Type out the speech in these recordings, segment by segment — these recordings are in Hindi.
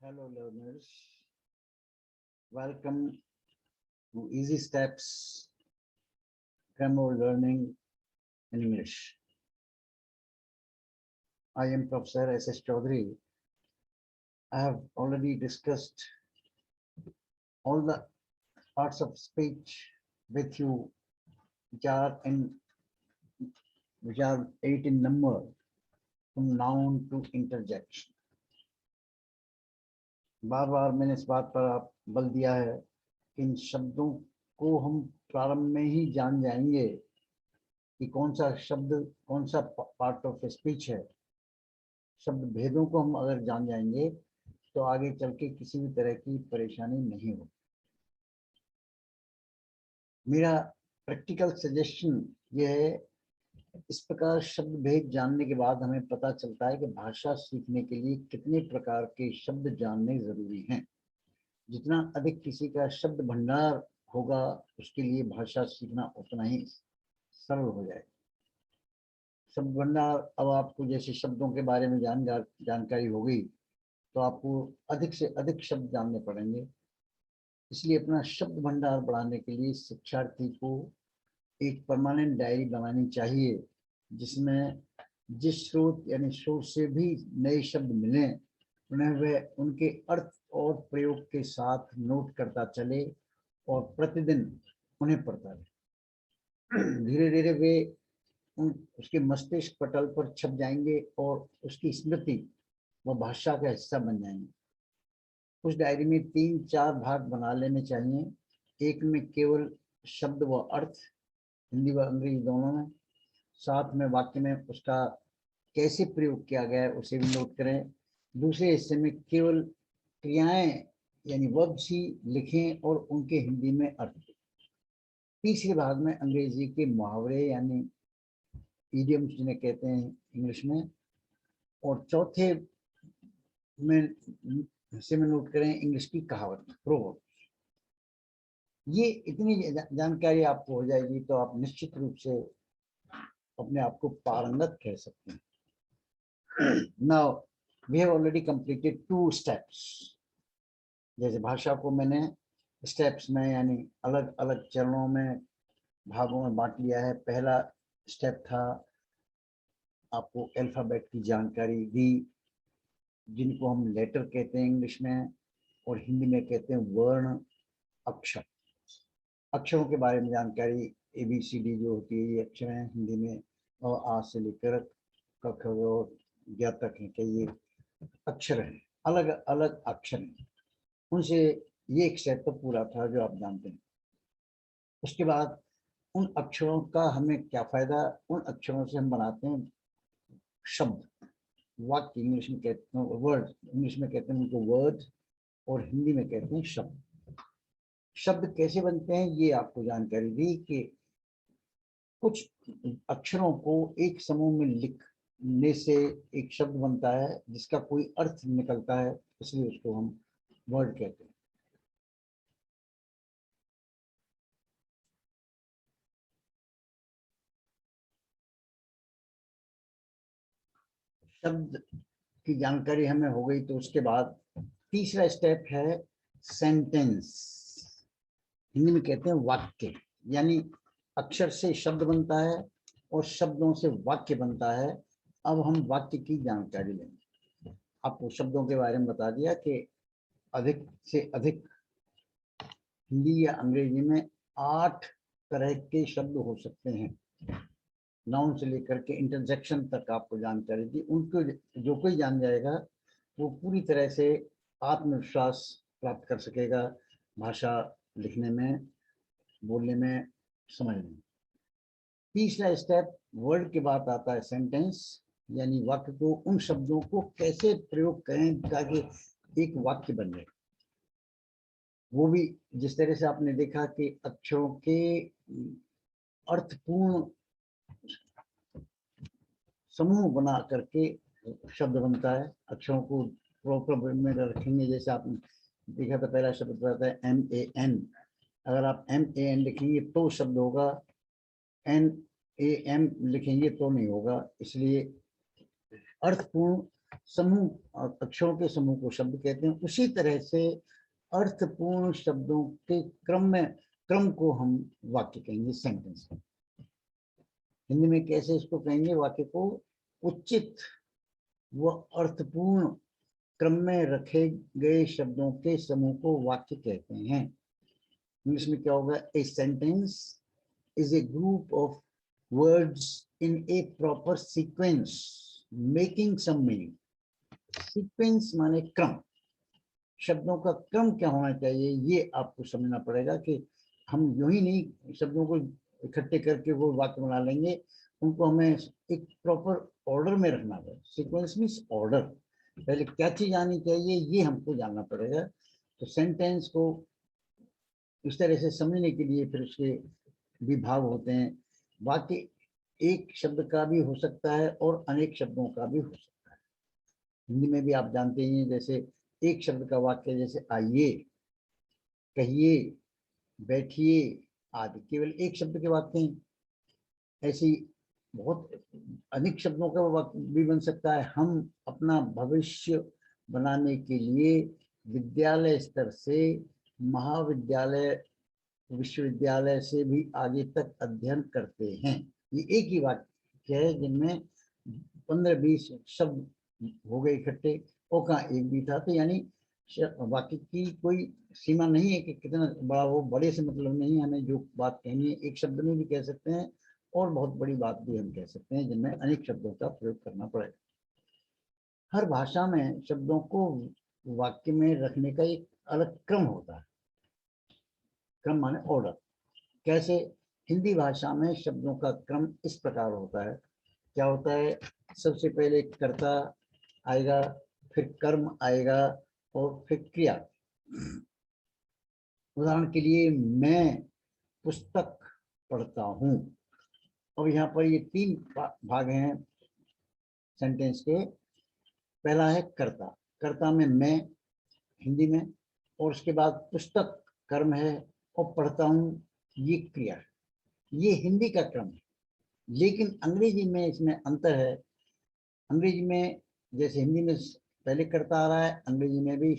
Hello learners, welcome to Easy Steps Grammar Learning in English. I am Professor S.S. Chaudhary. I have already discussed all the parts of speech with you which are 8 in number, from noun to interjection. बार बार मैंने इस बात पर बल दिया है कि इन शब्दों को हम प्रारंभ में ही जान जाएंगे कि कौन सा शब्द कौन सा पार्ट ऑफ स्पीच है। शब्द भेदों को हम अगर जान जाएंगे तो आगे चल के किसी भी तरह की परेशानी नहीं होगी। मेरा प्रैक्टिकल सजेशन ये है, इस प्रकार शब्द भेद जानने के बाद हमें पता चलता है कि भाषा सीखने के लिए कितने प्रकार के शब्द जानने जरूरी हैं। जितना अधिक किसी का शब्द भंडार होगा उसके लिए भाषा सीखना उतना ही सरल हो जाएगा। शब्द भंडार, अब आपको जैसे शब्दों के बारे में जानकारी हो गई तो आपको अधिक से अधिक शब्द जानने पड़ेंगे। इसलिए अपना शब्द भंडार बढ़ाने के लिए शिक्षार्थी को एक परमानेंट डायरी बनानी चाहिए, जिसमें जिस स्रोत यानी सोर्स से भी नए शब्द मिले उन्हें वह उनके अर्थ और प्रयोग के साथ नोट करता चले और प्रतिदिन उन्हें पढ़ता रहे। धीरे धीरे वे उसके मस्तिष्क पटल पर छप जाएंगे और उसकी स्मृति व भाषा का हिस्सा बन जाएंगे। उस डायरी में 3-4 भाग बना लेने चाहिए। एक में केवल शब्द व अर्थ, हिंदी व अंग्रेजी दोनों में, साथ में वाक्य में उसका कैसे प्रयोग किया गया है उसे भी नोट करें। दूसरे हिस्से में केवल क्रियाएं यानी वर्ब्स ही लिखें और उनके हिंदी में अर्थ। तीसरे भाग में अंग्रेजी के मुहावरे यानी इडियम्स जिन्हें कहते हैं इंग्लिश में, और चौथे में हिस्से में नोट करें इंग्लिश की कहावत, प्रोवर्ब। ये इतनी जानकारी आपको हो जाएगी तो आप निश्चित रूप से अपने आप को पारंगत कह सकते हैं। Now we have already completed 2 steps. जैसे भाषा को मैंने स्टेप्स में यानी अलग अलग चरणों में, भागों में बांट लिया है। पहला स्टेप था आपको अल्फाबेट की जानकारी दी, जिनको हम लेटर कहते हैं इंग्लिश में, और हिंदी में कहते हैं वर्ण, अक्षर। अक्षरों के बारे में जानकारी, ABCD जो होती है ये अक्षर हैं हिंदी में, और आ से लेकर क ख और ज्ञ तक है कि ये अक्षर हैं, अलग अलग अक्षर हैं। उनसे ये एक सेट तो पूरा था जो आप जानते हैं। उसके बाद उन अक्षरों का हमें क्या फायदा, उन अक्षरों से हम बनाते हैं शब्द, वाक्य। इंग्लिश में कहते हैं वर्ड, इंग्लिश में कहते हैं उनको वर्ड, और हिंदी में कहते हैं शब्द। शब्द कैसे बनते हैं ये आपको जानकारी दी कि कुछ अक्षरों को एक समूह में लिखने से एक शब्द बनता है जिसका कोई अर्थ निकलता है, इसलिए उसको हम वर्ड कहते हैं। शब्द की जानकारी हमें हो गई तो उसके बाद तीसरा स्टेप है सेंटेंस। हिंदी में कहते हैं वाक्य, यानी अक्षर से शब्द बनता है और शब्दों से वाक्य बनता है। अब हम वाक्य की जानकारी लेंगे। आपको शब्दों के बारे में बता दिया कि अधिक से अधिक हिंदी या अंग्रेजी में 8 तरह के शब्द हो सकते हैं। नाउन से लेकर के इंटरजेक्शन तक आपको जानकारी दी। उनको जो कोई जान जाएगा वो पूरी तरह से आत्मविश्वास प्राप्त कर सकेगा भाषा लिखने में, बोलने में, समझने में। तीसरा स्टेप वर्ड के बाद आता है सेंटेंस, यानी वाक्य को, उन शब्दों को कैसे प्रयोग करें ताकि एक वाक्य बन जाए। वो भी जिस तरह से आपने देखा कि अक्षरों के अर्थपूर्ण समूह बना करके शब्द बनता है। अक्षरों को प्रॉपर में रखेंगे, जैसे आपने देखा था पहला शब्द आता है MAN। अगर आप MAN लिखेंगे तो शब्द होगा, NAM लिखेंगे तो नहीं होगा। इसलिए अर्थपूर्ण समूह अक्षरों के समूह को शब्द कहते हैं, उसी तरह से अर्थपूर्ण शब्दों के क्रम को हम वाक्य कहेंगे, सेंटेंस। हिंदी में कैसे इसको कहेंगे वाक्य को? उचित व अर्थपूर्ण क्रम में रखे गए शब्दों के समूह को वाक्य कहते हैं। इंग्लिश में क्या होगा? A sentence is a group of words in a proper sequence making some meaning. Sequence माने क्रम, शब्दों का क्रम क्या होना चाहिए ये आपको समझना पड़ेगा कि हम यूं ही नहीं शब्दों को इकट्ठे करके वो वाक्य बना लेंगे, उनको हमें एक प्रॉपर ऑर्डर में रखना है। सीक्वेंस मीन्स ऑर्डर, पहले क्या चीज आनी चाहिए ये हमको जानना पड़ेगा। तो सेंटेंस को इस तरह से समझने के लिए फिर उसके विभाग होते हैं। वाक्य एक शब्द का भी हो सकता है और अनेक शब्दों का भी हो सकता है। हिंदी में भी आप जानते हैं, जैसे एक शब्द का वाक्य जैसे आइए, कहिए, बैठिए आदि केवल एक शब्द के वाक्य हैं। ऐसी बहुत अनेक शब्दों का वाक्य भी बन सकता है। हम अपना भविष्य बनाने के लिए विद्यालय स्तर से महाविद्यालय, विश्वविद्यालय से भी आगे तक अध्ययन करते हैं। ये एक ही वाक्य है जिनमें 15-20 शब्द हो गए इकट्ठे, और कहाँ एक भी था। तो यानी वाक्य की कोई सीमा नहीं है कि कितना बड़ा हो, बड़े से मतलब नहीं, हमें जो बात कहनी है एक शब्द में भी कह सकते हैं और बहुत बड़ी बात भी हम कह सकते हैं जिनमें अनेक शब्दों का प्रयोग करना पड़ेगा। हर भाषा में शब्दों को वाक्य में रखने का एक अलग क्रम होता है। क्रम माने ऑर्डर। कैसे? हिंदी भाषा में शब्दों का क्रम इस प्रकार होता है। क्या होता है? सबसे पहले कर्ता आएगा, फिर कर्म आएगा और फिर क्रिया। उदाहरण के लिए, मैं पुस्तक पढ़ता हूँ। अब यहाँ पर ये 3 भाग हैं सेंटेंस के। पहला है कर्ता, कर्ता में मैं हिंदी में, और उसके बाद पुस्तक कर्म है और पढ़ता हूँ ये क्रिया है। ये हिंदी का क्रम है, लेकिन अंग्रेजी में इसमें अंतर है। अंग्रेजी में जैसे हिंदी में पहले कर्ता आ रहा है, अंग्रेजी में भी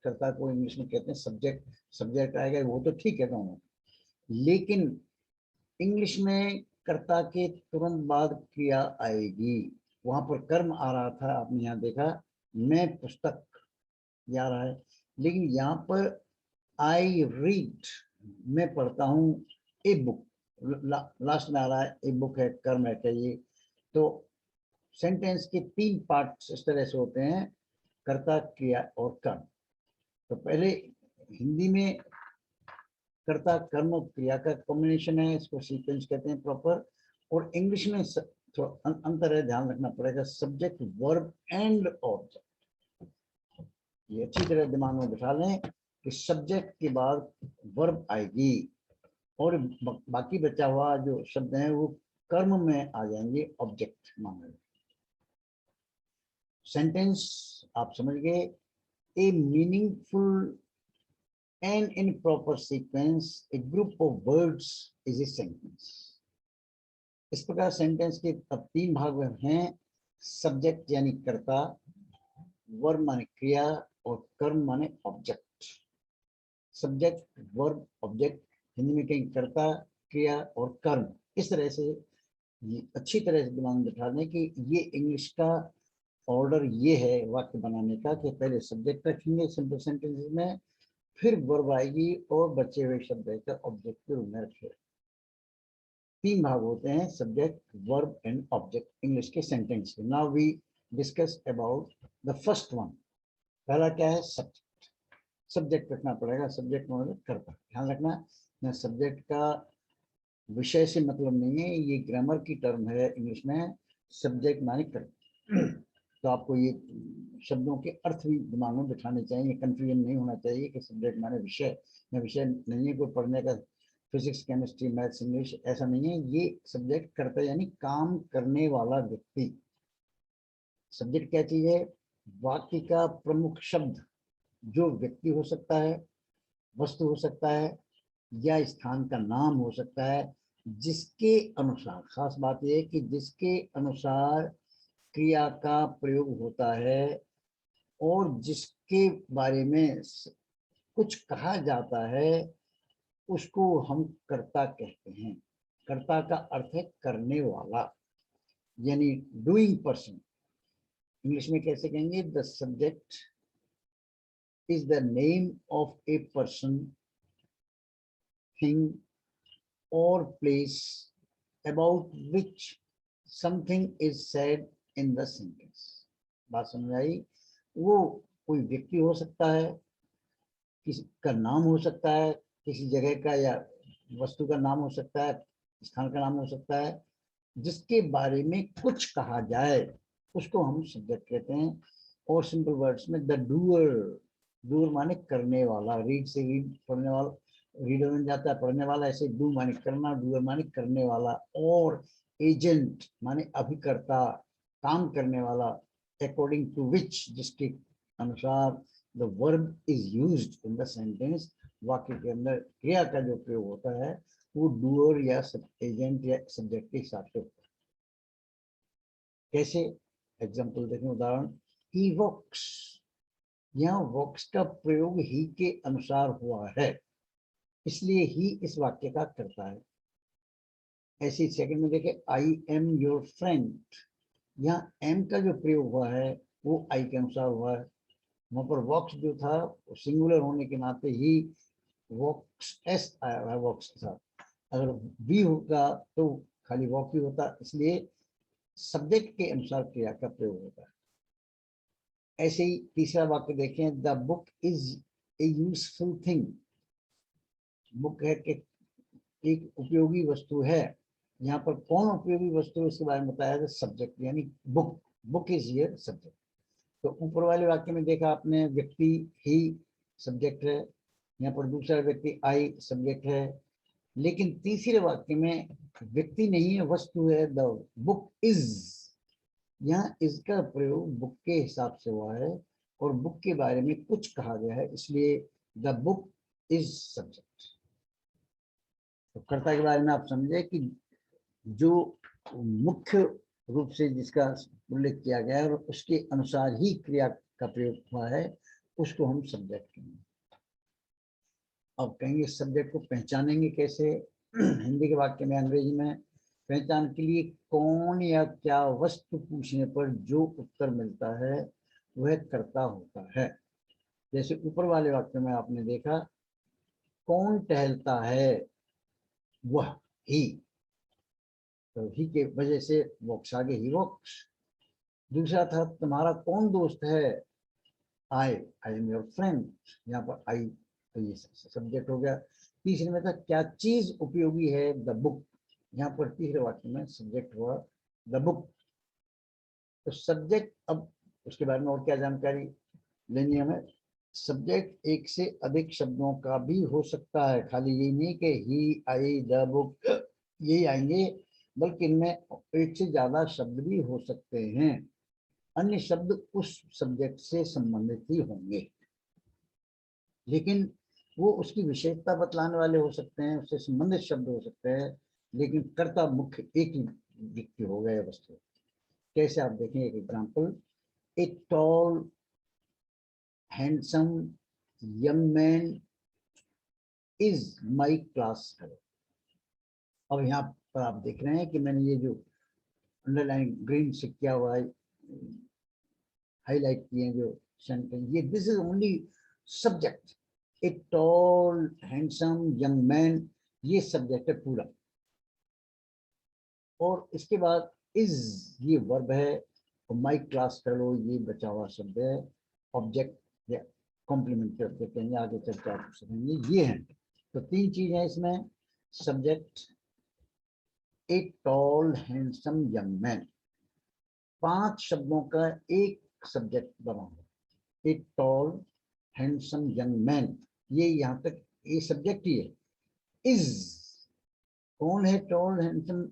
कर्ता को इंग्लिश में कहते हैं सब्जेक्ट। सब्जेक्ट आएगा वो तो ठीक है दोनों, लेकिन इंग्लिश में कर्ता के तुरंत बाद क्रिया आएगी। वहां पर कर्म आ रहा था, आपने यहाँ देखा मैं पुस्तक आ रहा है, लेकिन यहाँ पर आई रीड, मैं पढ़ता हूँ ए बुक, लास्ट में आ रहा है ए बुक है, कर्म है चाहिए। तो सेंटेंस के 3 पार्ट्स इस तरह से होते हैं, कर्ता, क्रिया और कर्म। तो पहले हिंदी में कर्ता, कर्म और क्रिया का कॉम्बिनेशन है, इसको सीक्वेंस कहते हैं प्रॉपर। और इंग्लिश में थोड़ा अंतर है, ध्यान रखना पड़ेगा, सब्जेक्ट, वर्ब एंड ऑब्जेक्ट। ये अच्छी तरह दिमाग में बिठा लें कि सब्जेक्ट के बाद वर्ब आएगी और बाकी बचा हुआ जो शब्द हैं वो कर्म में आ जाएंगे, ऑब्जेक्ट मांगे। सेंटेंस आप समझ गए, ए meaningful and in proper sequence a group of words is a sentence। इस प्रकार सेंटेंस के अब 3 भाग हैं, सब्जेक्ट यानी कर्ता, वर्ब माने क्रिया और कर्म माने object. Subject, verb, object, Hindi में कहीं कर्ता, क्रिया और कर्म। इस तरह से ये अच्छी तरह से दिमाग में बिठा दें कि ये इंग्लिश का ऑर्डर ये है वाक्य बनाने का, कि पहले सब्जेक्ट रखेंगे सिंपल सेंटेंसेस में, फिर वर्ब आएगी और बचे हुए शब्द का ऑब्जेक्ट के रूप में रखे। 3 भाग होते हैं, subject, verb and object English के सेंटेंस के। Now we discuss about the first one. पहला क्या है? सब्जेक्ट। सब्जेक्ट रखना पड़ेगा, सब्जेक्ट मतलब कर्ता। ध्यान रखना, यहाँ सब्जेक्ट का विषय से मतलब नहीं है, ये ग्रामर की टर्म है इंग्लिश में। सब्जेक्ट माने कर्ता। तो आपको ये शब्दों के अर्थ भी दिमाग में बिठाने चाहिए, कंफ्यूजन नहीं होना चाहिए कि सब्जेक्ट माने विषय। या विषय नहीं है कोई पढ़ने का, फिजिक्स, केमिस्ट्री, मैथ्स, इंग्लिश, ऐसा नहीं है। ये सब्जेक्ट करता यानी काम करने वाला व्यक्ति। सब्जेक्ट क्या चीज है? वाक्य का प्रमुख शब्द, जो व्यक्ति हो सकता है, वस्तु हो सकता है, या स्थान का नाम हो सकता है, जिसके अनुसार, खास बात यह है कि जिसके अनुसार क्रिया का प्रयोग होता है और जिसके बारे में कुछ कहा जाता है उसको हम कर्ता कहते हैं। कर्ता का अर्थ है करने वाला, यानी डूइंग पर्सन। इंग्लिश में कैसे कहेंगे? The subject is the name of a person, thing or place about which something is said in the sentence. बात समझ आई? वो कोई व्यक्ति हो सकता है, किसी का नाम हो सकता है, किसी जगह का या वस्तु का नाम हो सकता है, स्थान का नाम हो सकता है, जिसके बारे में कुछ कहा जाए उसको हम सब्जेक्ट कहते हैं। और सिंपल वर्ड्स में द डूअर, डूअर माने करने वाला, रीड से रीड पढ़ने वाला, रीडर बन जाता है पढ़ने वाला, ऐसे डू माने करना, डूअर माने करने वाला। और एजेंट माने अभिकर्ता, काम करने वाला, अकॉर्डिंग टू विच, जिसके अनुसार the verb is used in the sentence, वाक्य के अंदर क्रिया का जो प्रयोग होता है वो डूअर या एजेंट या सब्जेक्ट के हिसाब से होता है। कैसे? एग्जाम्पल देखें, उदाहरण, ही वॉक्स, यहाँ वॉक्स का प्रयोग ही के अनुसार हुआ है, इसलिए ही इस वाक्य का करता है। ऐसे सेकंड में देखें, आई एम योर फ्रेंड, यहाँ एम का जो प्रयोग हुआ है वो आई के अनुसार हुआ है। वहां पर वॉक्स जो था सिंगुलर होने के नाते ही वॉक्स एस आया है वॉक्स के साथ। अगर बी होगा तो खाली वॉक ही होता, इसलिए सब्जेक्ट के अनुसार क्रिया का प्रयोग होता है। ऐसे ही तीसरा वाक्य देखें, the book is a useful thing, book है कि एक उपयोगी वस्तु है। यहाँ पर कौन उपयोगी वस्तु है उसके बारे में बताया है, सब्जेक्ट, यानी book, book is here subject. तो ऊपर वाले वाक्य में देखा आपने, व्यक्ति ही सब्जेक्ट है, यहाँ पर दूसरा व्यक्ति आई सब्जेक्ट है, लेकिन तीसरे वाक्य में व्यक्ति नहीं है, वस्तु है, द बुक इज, यहाँ इसका प्रयोग बुक के हिसाब से हुआ है और बुक के बारे में कुछ कहा गया है, इसलिए द बुक इज सब्जेक्ट। तो कर्ता के बारे में आप समझे कि जो मुख्य रूप से जिसका उल्लेख किया गया है और उसके अनुसार ही क्रिया का प्रयोग हुआ है उसको हम सब्जेक्ट कहेंगे। अब कहेंगे सब्जेक्ट को पहचानेंगे कैसे? हिंदी के वाक्य में, अंग्रेजी में पहचान के लिए कौन या क्या वस्तु पूछने पर जो उत्तर मिलता है वह कर्ता होता है। जैसे ऊपर वाले वाक्य में आपने देखा, कौन टहलता है, वह ही, तो ही के वजह से वॉक्स आगे, ही वॉक्स। दूसरा था, तुम्हारा कौन दोस्त है, आई एम योर फ्रेंड, यहाँ पर आई तो ये सब्जेक्ट हो गया। तीसरे में था, क्या चीज उपयोगी है, द बुक, यहाँ पर तीसरे वाक्य में सब्जेक्ट हुआ द बुक। तो सब्जेक्ट, अब उसके बारे में और क्या जानकारी लेनी है हमें? सब्जेक्ट एक से अधिक शब्दों का भी हो सकता है, खाली यही नहीं कि ही, आई, द बुक यही आएंगे, बल्कि इनमें एक से ज्यादा शब्द भी हो सकते हैं। अन्य शब्द उस सब्जेक्ट से संबंधित ही होंगे, लेकिन वो उसकी विशेषता बतलाने वाले हो सकते हैं, उससे संबंधित शब्द हो सकते हैं, लेकिन कर्ता मुख्य एक ही व्यक्ति हो गए वस्तु। कैसे? आप देखें एक example, a tall handsome young man is my class fellow. अब यहाँ पर आप देख रहे हैं कि मैंने ये जो अंडरलाइन ग्रीन से किया हुआ है, हाईलाइट किए हैं जो सेंटेंस, ये this is only subject. A tall handsome young man, ये सब्जेक्ट है पूरा, और इसके बाद इज ये वर्ब है, और माई क्लास फेलो ये बचा हुआ शब्द है, ऑब्जेक्ट या कॉम्प्लीमेंट कहते हैं, आगे चर्चा करेंगे। ये है तो तीन चीज है इसमें, subject, a tall handsome young man, 5 शब्दों का एक सब्जेक्ट बना हुआ, a tall handsome young man, ये यहाँ तक ये सब्जेक्ट ही है। इज, कौन है toll handsome,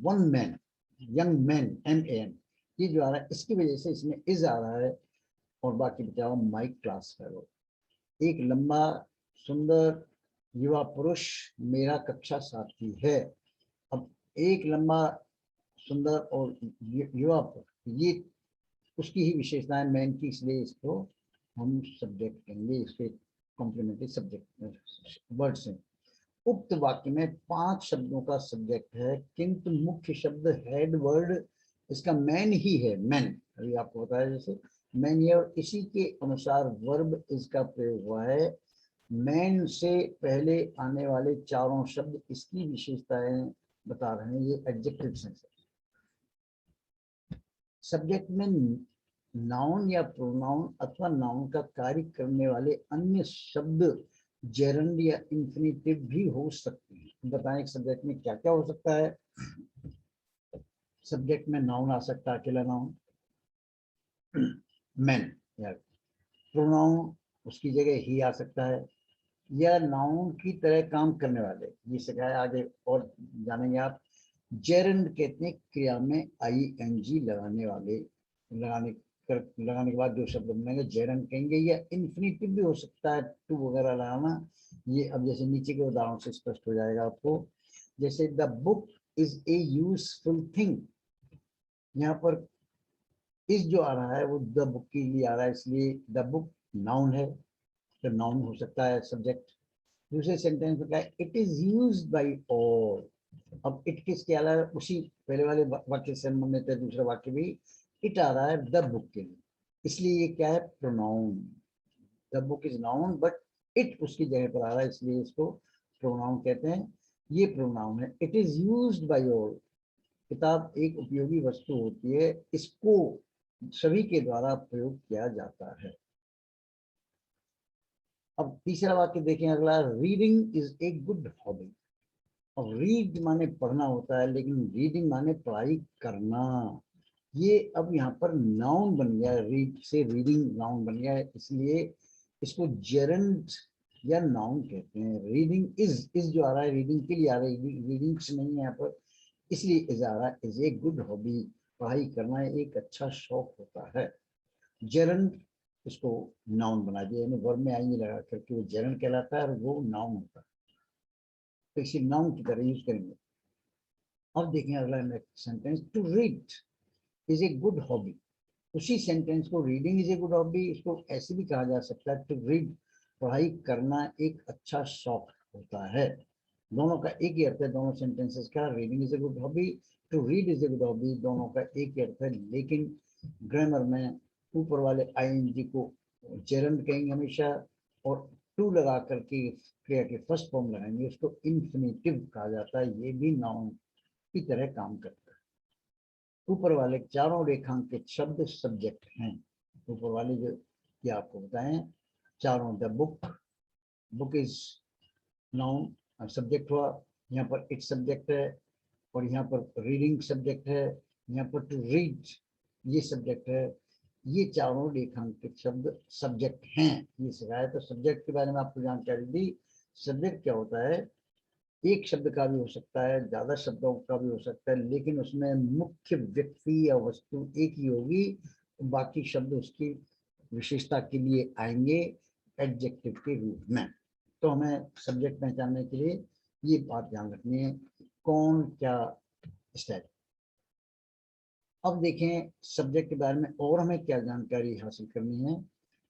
one man, young man, MAN, ये जो आ रहा है इसकी वजह से इसमें इज आ रहा है, और बाकी बचाओ माई क्लास फेलो, एक लंबा सुंदर युवा पुरुष मेरा कक्षा साथी है। अब एक लंबा सुंदर और युवा ये उसकी ही विशेषता है मैन की, इसलिए इसको हम सब्जेक्ट कहेंगे, इसके कॉम्प्लीमेंट्री सब्जेक्ट वर्ड्स हैं। उक्त वाक्य में 5 शब्दों का सब्जेक्ट है, किंतु मुख्य शब्द हेड वर्ड इसका मैन ही है। मैन अभी आपको बताया जैसे मैन ये, और इसी के अनुसार वर्ब इसका प्रयोग हुआ है। मैन से पहले आने वाले चारों शब्द इसकी विशेषताएं बता रहे हैं, ये एडजेक्टिव सेंस है। सब्जेक्ट में नाउन या प्रोनाउन अथवा नाउन का कार्य करने वाले अन्य शब्द जेरंड या इंफिनिटिव भी हो सकते हैं। बताएं सब्जेक्ट में क्या क्या हो सकता है। सब्जेक्ट में नाउन आ सकता है, अकेला नाउन मैन, या प्रोनाउन उसकी जगह ही आ सकता है, या नाउन की तरह काम करने वाले, ये सिखाया आगे और जानेंगे आप। जेरंड कहते हैं क्रिया में ING लगाने वाले, लगाने के बाद जो शब्द बनेंगे जेरंड कहेंगे, या इन्फिनिटिव भी हो सकता है, टू वगैरह लगाना। ये अब जैसे नीचे के उदाहरण से स्पष्ट हो जाएगा आपको। जैसे the book is a useful thing, यहाँ पर इस जो आ रहा है वो द बुक के लिए आ रहा है, इसलिए द बुक नाउन है, तो नाउन हो सकता है सब्जेक्ट। दूसरे सेंटेंस में क्या है, it is used by all. अब इट किसके आ रहा है, उसी पहले वाले वाक्य से संबंधित है, दूसरा वाक्य भी इट आ रहा है द बुक के लिए, इसलिए ये क्या है, pronoun. The book is noun but it उसकी जगह पर आ रहा है, इसलिए इसको प्रोनाउन कहते हैं। ये प्रोनाउन है। It is used by all, किताब एक उपयोगी वस्तु होती है, इसको सभी के द्वारा प्रयोग किया जाता है। अब तीसरा वाक्य देखें अगला, reading is a good hobby. और रीड माने पढ़ना होता है, लेकिन रीडिंग माने पढ़ाई करना। ये अब यहाँ पर नाउन बन गया है, रीड से रीडिंग नाउन बन गया है, इसलिए इसको जेरंड या नाउन कहते हैं। रीडिंग इज जो आ रहा है रीडिंग के लिए आ रहा है, रीडिंग से नहीं है यहाँ पर, इसलिए इज आ रहा है। इज ए गुड हॉबी, पढ़ाई करना एक अच्छा शौक होता है। जेरंड इसको नाउन बना दिया, यानी वर्ब में आएंगे लगा करके वो जेरंड कहलाता है और वो नाउन होता है, तो इसी नाउन की तरह यूज करेंगे। अब देखें अगला next sentence, to read is a good hobby. उसी सेंटेंस को reading is a good hobby, इसको ऐसे भी कहा जा सकता है, टू रीड पढ़ाई करना एक अच्छा शौक होता है। दोनों का एक ही अर्थ है, दोनों सेंटेंसेस का। Reading is a good hobby, to read is a good hobby, दोनों का एक ही अर्थ है, लेकिन ग्रामर में ऊपर वाले ING को जेरंड कहेंगे हमेशा, और टू लगा करके क्रिया के फर्स्ट फॉर्म लगाएंगे, उसको इन्फिनिटिव कहा जाता है। ये भी नाउन की तरह काम करता है। ऊपर वाले चारों रेखांकित शब्द सब्जेक्ट हैं। ऊपर वाले जो ये आपको बताएं चारों, the book, book is noun subject हुआ, यहाँ पर इट सब्जेक्ट है, और यहाँ पर रीडिंग सब्जेक्ट है, यहाँ पर टू रीड ये सब्जेक्ट है। ये चारों रेखांकित शब्द सब्जेक्ट हैं, ये सिखाया। तो सब्जेक्ट के बारे में आपको जानकारी दी। सब्जेक्ट क्या होता है, एक शब्द का भी हो सकता है, ज्यादा शब्दों का भी हो सकता है, लेकिन उसमें मुख्य व्यक्ति या वस्तु एक ही होगी, बाकी शब्द उसकी विशेषता के लिए आएंगे एडजेक्टिव के रूप में। तो हमें सब्जेक्ट पहचानने के लिए ये बात ध्यान रखनी है, कौन क्या स्टेप। अब देखें सब्जेक्ट के बारे में और हमें क्या जानकारी हासिल करनी है।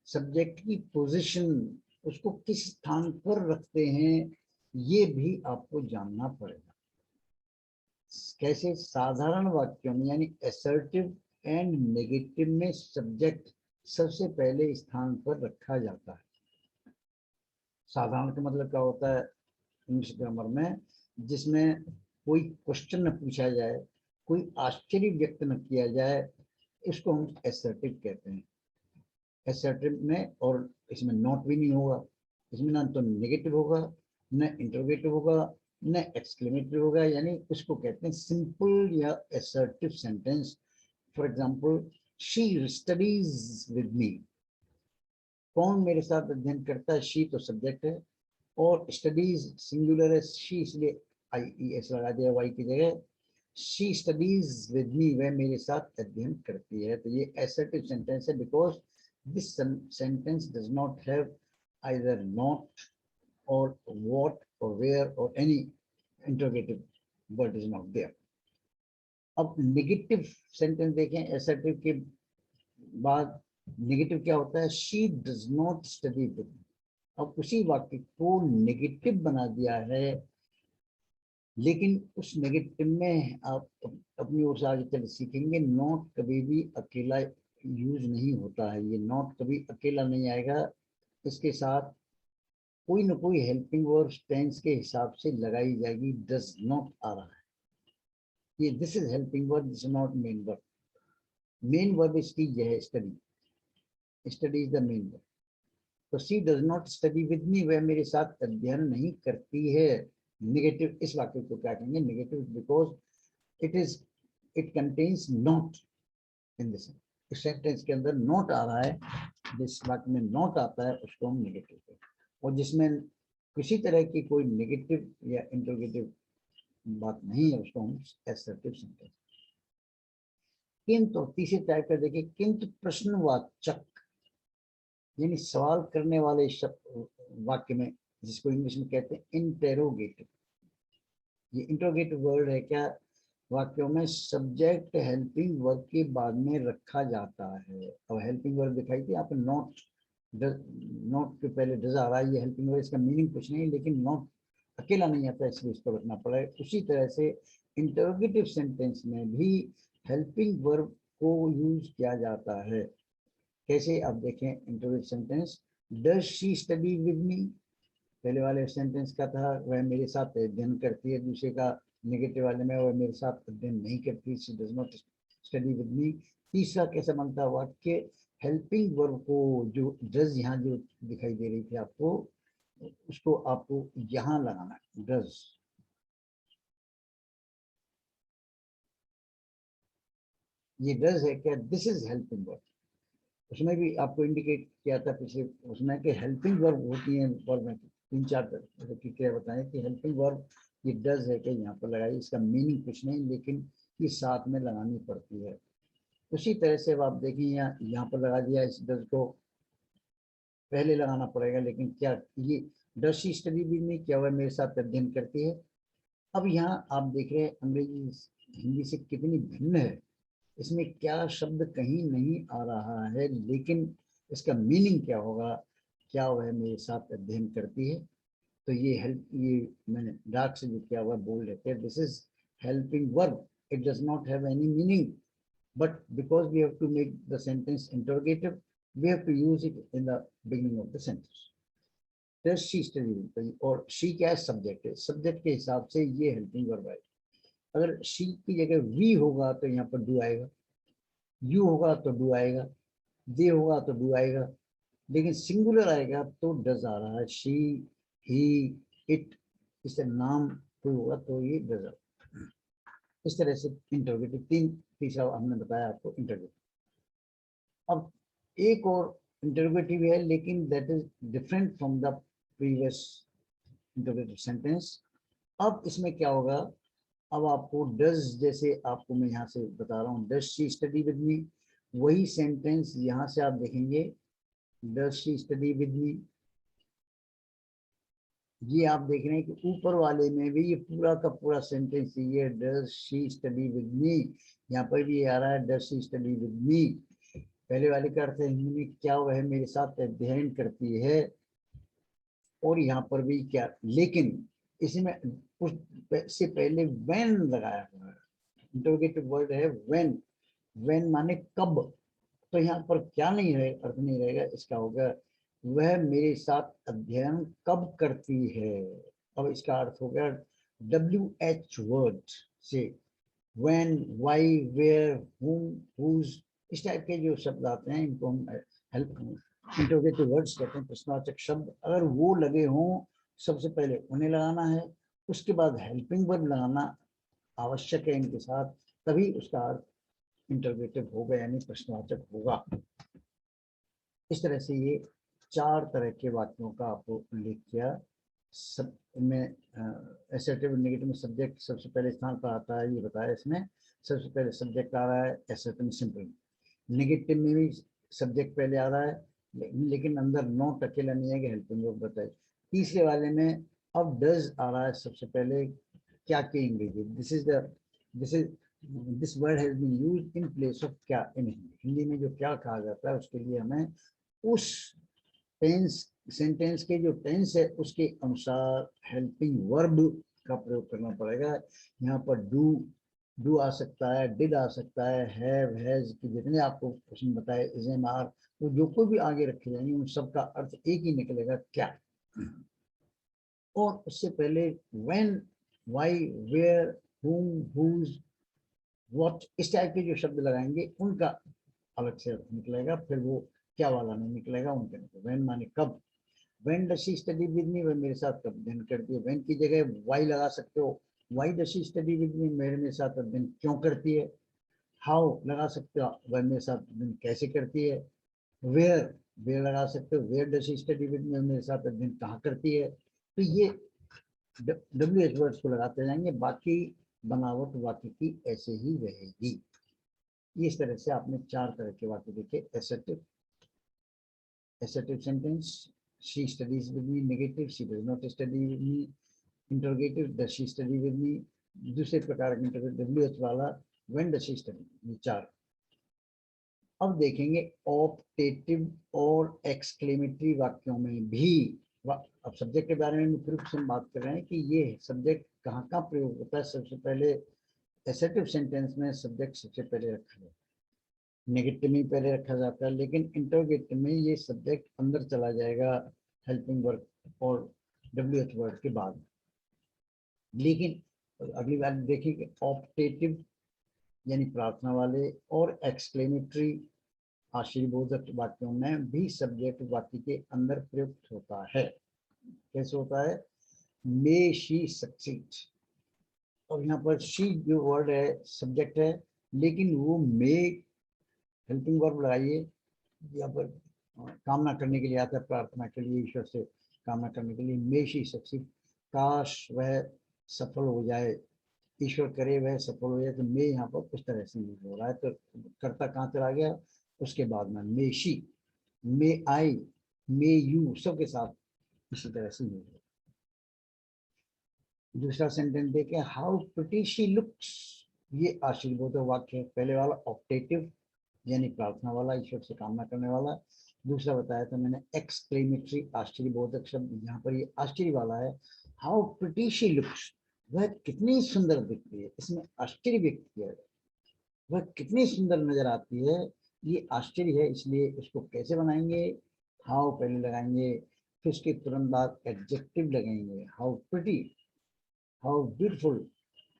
सब्जेक्ट की पोजीशन, उसको किस स्थान पर रखते हैं, ये भी आपको जानना पड़ेगा। कैसे, साधारण वाक्यों में यानी असर्टिव एंड नेगेटिव में सब्जेक्ट सबसे पहले स्थान पर रखा जाता है। साधारण का मतलब क्या होता है इंग्लिश ग्रामर में, जिसमें कोई क्वेश्चन न पूछा जाए, कोई आश्चर्य व्यक्त न किया जाए, इसको हम असर्टिव कहते हैं। असर्टिव में, और इसमें नॉट भी नहीं होगा, इसमें ना तो नेगेटिव होगा, न इंटरोगेटिव होगा, न एक्सक्लेमेटरी होगा, यानी उसको कहते हैं सिंपल या assertive sentence. For example, she studies with me, कौन मेरे साथ अध्ययन करता है, शी तो सब्जेक्ट है, और स्टडीज सिंगुलर है, शी इसलिए IES लगा दिया वाई की जगह। शी स्टडीज विद मी, वह मेरे साथ अध्ययन करती है। तो ये असर्टिव सेंटेंस है, because this sentence does not have either not or what or where or any interrogative word is not there. अब नेगेटिव सेंटेंस देखें, एसर्टिव के बाद नेगेटिव क्या होता है, she does not study with मी। अब उसी वाक्य को नेगेटिव बना दिया है, लेकिन उस नेगेटिव में आप अपनी ओर से आगे चल सीखेंगे, नॉट कभी भी अकेला यूज नहीं होता है। ये नॉट कभी अकेला नहीं आएगा, इसके साथ कोई ना कोई हेल्पिंग वर्ब टेंस के हिसाब से लगाई जाएगी। डज नॉट आ रहा है, ये this is helping verb, this is not main verb. Main verb इसकी यह है study, study is the main verb. तो she does not study with me, वह मेरे साथ अध्ययन नहीं करती है। नेगेटिव इस वाक्य को क्या कहेंगे, negative, because it contains not in this. इस सेंटेंस के अंदर नॉट आ रहा है, जिस वाक्य में नॉट आता है उसको हम नेगेटिव कहते हैं, और जिसमें किसी तरह की कोई नेगेटिव या इंटरोगेटिव बात नहीं है उसको हम एसर्टिव सेंटेंस। किंतु तीसरे टाइप का देखिए, किंतु प्रश्नवाचक, यानी सवाल करने वाले शब्द वाक्य में, जिसको इंग्लिश में कहते हैं इंटेरोगेटिव। ये इंटेरोगेटिव वर्ड है क्या, वाक्यों में सब्जेक्ट हेल्पिंग वर्ब के बाद में रखा जाता है। और हेल्पिंग वर्ब दिखाई थी आप, नॉट, नॉट के पहले डज आ रहा है, ये हेल्पिंग वर्ब, इसका मीनिंग कुछ नहीं, लेकिन नॉट अकेला नहीं आता, इसलिए इसको रखना पड़ा है। उसी तरह से इंटरोगेटिव सेंटेंस में भी हेल्पिंग वर्ब को यूज किया जाता है। कैसे, आप देखें interview sentence, does she study with मी, पहले वाले सेंटेंस का था वह मेरे साथ अध्ययन करती है, दूसरे का नेगेटिव वाले में वह मेरे साथ अध्ययन नहीं करती, she does not study with मी। तीसरा कैसा बनता है वाक्य, हेल्पिंग वर्ब को जो डज यहाँ जो दिखाई दे रही थी आपको, उसको आपको यहाँ लगाना है, डज। ये डज है क्या, दिस इज हेल्पिंग वर्ब। उसमें भी आपको इंडिकेट किया था पिछले उसमें कि हेल्पिंग वर्ब होती है वर्ब में, तीन चार तरह की क्या बताएं कि हेल्पिंग वर्ब ये डज है कि यहाँ पर लगाई, इसका मीनिंग कुछ नहीं, लेकिन ये साथ में लगानी पड़ती है। उसी तरह से अब आप देखिए यहाँ पर लगा दिया, इस डज को पहले लगाना पड़ेगा, लेकिन क्या ये डज शी स्टडी विद मी, क्या वह मेरे साथ अध्ययन करती है। अब यहाँ आप देख रहे हैं अंग्रेजी हिंदी से कितनी भिन्न है, इसमें क्या शब्द कहीं नहीं आ रहा है, लेकिन इसका मीनिंग क्या होगा, क्या वह मेरे साथ अध्ययन करती है। तो ये हेल्प, ये मैंने डार्क से जो किया हुआ बोल लेते हैं, this is helping verb, it does not have any meaning, but because we have to make the sentence interrogative, we have to use it in the beginning of the sentence. Does she study, और शी क्या है, सब्जेक्ट है, सब्जेक्ट के हिसाब से ये हेल्पिंग वर्ब है। अगर शी की जगह वी होगा तो यहाँ पर डू आएगा, यू होगा तो डू आएगा, दे होगा तो डू आएगा, लेकिन सिंगुलर आएगा तो डज आ रहा है, शी, ही, इट, इससे नाम कोई होगा तो ये डज आ। इस तरह से इंटरोगेटिव तीसरा हमने बताया आपको इंटरोगेटिव। अब एक और इंटरोगेटिव है, लेकिन that is different from the previous interrogative sentence. अब इसमें क्या होगा, अब आपको डज, जैसे आपको मैं यहाँ से बता रहा हूँ, डज शी स्टडी विद मी, वही सेंटेंस यहाँ से आप देखेंगे, डज शी स्टडी विद मी। ये आप देख रहे हैं कि ऊपर वाले में भी ये पूरा का पूरा सेंटेंस ये डज शी स्टडी विद मी, यहाँ पर भी ये आ रहा है डज शी स्टडी विद मी। पहले वाले का अर्थ है हिंदी में, क्या वह मेरे साथ अध्ययन करती है, और यहाँ पर भी क्या, लेकिन इसमें उससे पहले व्हेन लगाया हुआ है, इंटरोगेटिव वर्ड है व्हेन, व्हेन माने कब। तो यहाँ पर क्या नहीं रहे, अर्थ नहीं रहेगा, इसका होगा वह मेरे साथ अध्ययन कब करती है। अब इसका अर्थ हो गया WH वर्ड से, when, why, where, whom, whose, इस टाइप के जो शब्द आते हैं इनको हम हेल्प इंटरोगेटिव वर्ड्स कहते हैं, प्रश्नवाचक शब्द। अगर वो लगे हों, सबसे पहले उन्हें लगाना है, उसके बाद हेल्पिंग वर्ब लगाना आवश्यक है इनके साथ, तभी उसका अर्थ इंटरोगेटिव होगा, यानी प्रश्नवाचक होगा। इस तरह से ये चार तरह के वाक्यों का आपको उल्लेख किया। सब में एसर्टिव नेगेटिव में सब्जेक्ट सबसे पहले स्थान पर आता है, ये बताया इसमें, सबसे पहले सब्जेक्ट आ रहा है एसर्टिव में सिंपल। नेगेटिव में भी सब्जेक्ट पहले आ रहा है, लेकिन अंदर नॉट अकेला नहीं है कि हेल्पिंग वर्ब बताए। तीसरे वाले में अब डज आ रहा है सबसे पहले, क्या के इंग्रेजी, this is this word has been used in place of क्या इन हिंदी, हिंदी में जो क्या कहा जाता है उसके लिए हमें उस टेंस, सेंटेंस के जो टेंस है उसके अनुसार हेल्पिंग वर्ब का प्रयोग करना पड़ेगा। यहाँ पर डू आ सकता है, डिड आ सकता है, हैव, हैज की जितने आपको क्वेश्चन बताए, इज एम आर, वो जो कोई भी आगे रखे जाएंगे उन सब का अर्थ एक ही निकलेगा, क्या। और उससे पहले when, why, where, whom, whose, what, इस टाइप के जो शब्द लगाएंगे उनका अलग से अर्थ निकलेगा, फिर वो क्या वाला नहीं निकलेगा उनके अंदर। व्हेन माने कब, when does she study with me, वह मेरे साथ कब अध्ययन करती है। व्हेन की जगह वाई लगा सकते हो, why does she study with me, मेरे साथ अध्ययन क्यों करती है। हाउ लगा सकते हो, वह मेरे साथ अध्ययन कैसे करती है। वेयर, वेयर लगा सकते हो, where does she study with me, मेरे साथ अध्ययन कहाँ करती है। तो ये WH वर्ड्स को लगाते जाएंगे, बाकी बनावट वाक्य की ऐसे ही रहेगी। इस तरह से आपने 4 तरह के वाक्य देखे। Assertive, assertive sentence, she studies with me. Negative, she does not study with me. Interrogative, does she study with me. दूसरे प्रकार के इंटरव्यू WH वाला, when does she study, ये 4। अब देखेंगे ऑप्टेटिव और एक्सक्लेमेटरी वाक्यों में भी। अब सब्जेक्ट के बारे में फिर से हम बात कर रहे हैं कि ये सब्जेक्ट कहाँ कहाँ प्रयोग होता है। सबसे पहले एसर्टिव सेंटेंस में सब्जेक्ट सबसे पहले रखा जाता है, नेगेटिव में पहले रखा जाता है, लेकिन इंटरोगेटिव में ये सब्जेक्ट अंदर चला जाएगा हेल्पिंग वर्क और WH वर्ड के बाद। लेकिन अगली बार देखिए ऑप्टेटिव यानी प्रार्थना वाले और एक्सक्लेमेटरी आशीर्वादक वाक्यों में भी सब्जेक्ट वाक्य के अंदर प्रयुक्त होता है। कैसे होता है, मे शी सक्सीड, और यहाँ पर शी जो वर्ड है सब्जेक्ट है, लेकिन वो मे हेल्पिंग वर्ब लगाइए, यहाँ पर कामना करने के लिए आता है, प्रार्थना के लिए, ईश्वर से कामना करने के लिए। मे शी सक्सीड, काश वह सफल हो जाए, ईश्वर करे वह सफल हो जाए, तो मे यहाँ पर कुछ तरह से यूज हो रहा है। तो कर्ता कहाँ चला गया, उसके बाद में मे she, may I, may you, सबके साथ इसी तरह से यूज हो। दूसरा सेंटेंस देखें, हाउ प्रिटी शी लुक्स, ये आशीर्वादक वाक्य है। पहले वाला ऑप्टेटिव यानी प्रार्थना वाला, ईश्वर से कामना करने वाला। दूसरा बताया था मैंने एक्सक्लेमेटरी आश्चर्यबोधक शब्द, यहाँ पर ये आश्चर्य वाला है। हाउ प्रिटी शी लुक्स, वह कितनी सुंदर दिखती है, इसमें आश्चर्य व्यक्त किया है, वह कितनी सुंदर नजर आती है, ये आश्चर्य है, इसलिए इसको कैसे बनाएंगे, हाउ पहले लगाएंगे, फिर उसके तुरंत बाद एडजेक्टिव लगाएंगे, how pretty, how beautiful,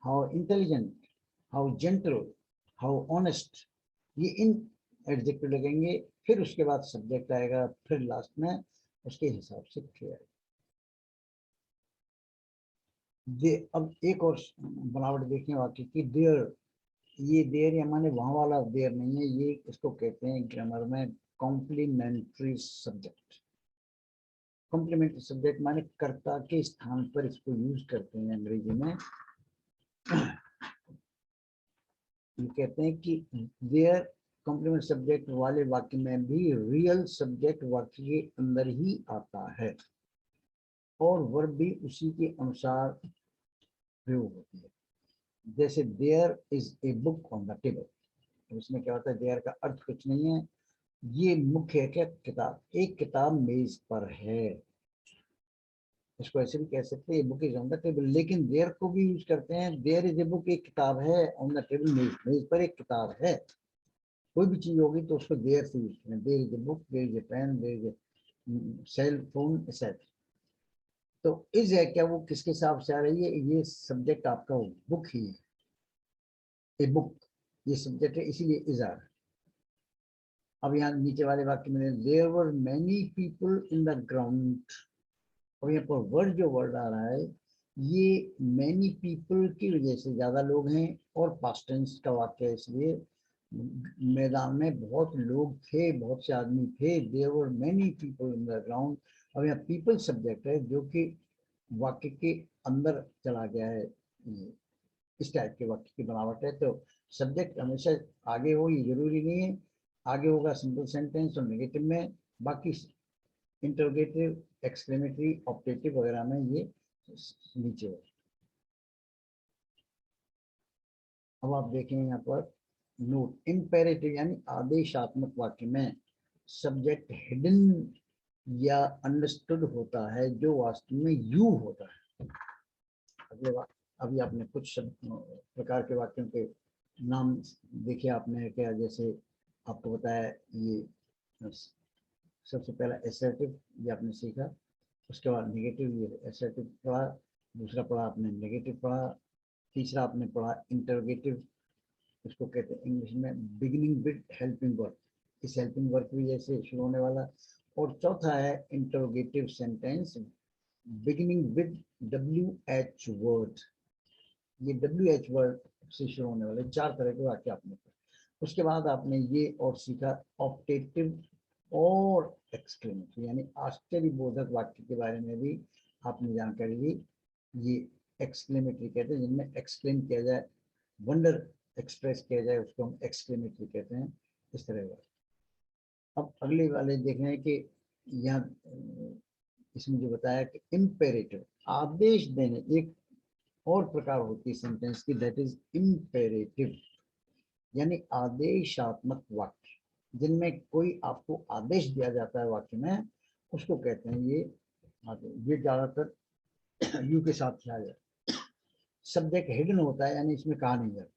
how intelligent, how gentle, how honest, ये इन एडजेक्टिव लगेंगे। फिर उसके बाद सब्जेक्ट आएगा, फिर लास्ट में उसके हिसाब से क्लियर। अब एक और बनावट देखें वाक्य की, देयर, ये देयर या माने वहां वाला देयर नहीं है, ये इसको कहते हैं ग्रामर में कॉम्प्लीमेंट्री सब्जेक्ट। कॉम्प्लीमेंट्री सब्जेक्ट माने कर्ता के स्थान पर इसको यूज करते हैं अंग्रेजी में। ये कहते हैं कि देयर कॉम्प्लीमेंट सब्जेक्ट वाले वाक्य में भी रियल सब्जेक्ट वाक्य के अंदर ही आता है और वर्ब भी उसी के अनुसार प्रयोग होती है। जैसे there is a book on the table, उसमें क्या होता है, देयर का अर्थ कुछ नहीं है, ये मुख्य है क्या, किताब, एक किताब मेज पर है, इसको ऐसे भी कह सकते हैं book is on the table. लेकिन देयर को भी यूज करते हैं, देयर इज ए बुक, एक किताब है, ऑन द टेबल मेज, मेज पर एक किताब है। कोई भी चीज होगी तो उसको देयर से यूज करें, there is a book, there is a pen, there is a cell phone, etcetera. तो इज है क्या, वो किसके हिसाब से आ रही है, ये सब्जेक्ट आपका बुक ही है, ए बुक ये सब्जेक्ट है, इसीलिए इज आ रहा है। अब यहाँ नीचे वाले वाक्य में there were many people in the ground, और यहाँ पर वर्ड जो वर्ड आ रहा है ये मैनी पीपल की वजह से ज्यादा लोग हैं, और पास्ट टेंस का वाक्य है, इसलिए मैदान में बहुत लोग थे, बहुत से आदमी थे। There were many people in the ground. अब यहाँ पीपल सब्जेक्ट है जो कि वाक्य के अंदर चला गया है, इस टाइप के वाक्य की बनावट है। तो सब्जेक्ट हमेशा आगे हो ये जरूरी नहीं है, आगे होगा सिंपल सेंटेंस और नेगेटिव में, बाकी इंटरोगेटिव, एक्सक्लेमेटरी, ऑप्टेटिव वगैरह में ये नीचे है। अब आप देखें यहाँ पर नोट, इम्पेरेटिव यानी आदेशात्मक वाक्य में सब्जेक्ट हिडन या अंडरस्टूड होता है जो वास्तव में यू होता है। अगले अभी आपने कुछ प्रकार के वाक्यों के नाम देखे आपने क्या, जैसे आपको बताया ये सबसे पहला एसर्टिव, ये आपने सीखा, उसके बाद नेगेटिव, ये एसर्टिव पढ़ा, दूसरा पढ़ा आपने नेगेटिव पढ़ा, तीसरा आपने पढ़ा इंटरोगेटिव, उसको कहते हैं इंग्लिश में बिगिनिंग विद हेल्पिंग वर्क, इस हेल्पिंग वर्क भी जैसे शुरू होने वाला, और चौथा है interrogative sentence beginning with WH word, ये WH वर्ड से शुरू होने वाले 4 तरह के वाक्य आपने पढ़े। उसके बाद आपने ये और सीखा ऑप्टेटिव और एक्सक्लेमेटरी यानी आश्चर्यबोधक वाक्य के बारे में भी आपने जानकारी ली। ये एक्सक्लेमेटरी कहते हैं, जिनमें एक्सक्लेम किया जाए, वंडर एक्सप्रेस किया जाए, उसको हम एक्सक्लेमेटरी कहते हैं, इस तरह का। अब अगले वाले देख रहे हैं कि यहाँ इसमें जो बताया कि इम्पेरेटिव आदेश देने, एक और प्रकार होती है सेंटेंस की, दैट इज इम्पेरेटिव यानी आदेशात्मक वाक्य, जिनमें कोई आपको आदेश दिया जाता है वाक्य में, उसको कहते हैं ये आदेश। ये ज्यादातर यू के साथ किया जाए। सब्जेक्ट हिडन होता है यानी इसमें कहा नहीं जाता,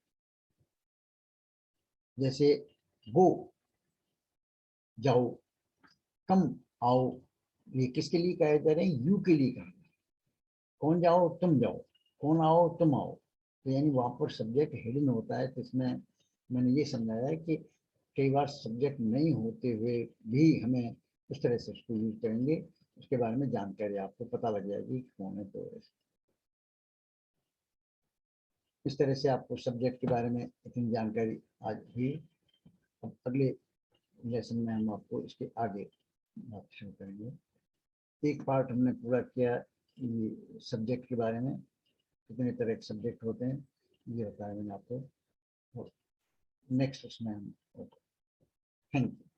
जैसे गो जाओ, कम आओ, ये किसके लिए कहे जा रहे हैं, यू के लिए कहा। कौन जाओ, तुम जाओ, कौन आओ, तुम आओ, तो यानी वहां पर सब्जेक्ट हिडन होता है। तो इसमें मैंने ये समझाया है कि कई बार सब्जेक्ट नहीं होते हुए भी हमें इस तरह से उसको यूज करेंगे, उसके बारे में जानकारी आपको पता लग जाएगी कौन है। तो इस तरह से आपको सब्जेक्ट के बारे में इतनी जानकारी आज हुई। अब अगले लेसन में हम आपको इसके आगे बात शुरू करेंगे। एक पार्ट हमने पूरा किया ये सब्जेक्ट के बारे में, कितने तरह के सब्जेक्ट होते हैं ये बताया मैंने आपको। नेक्स्ट उसमें हम, थैंक यू।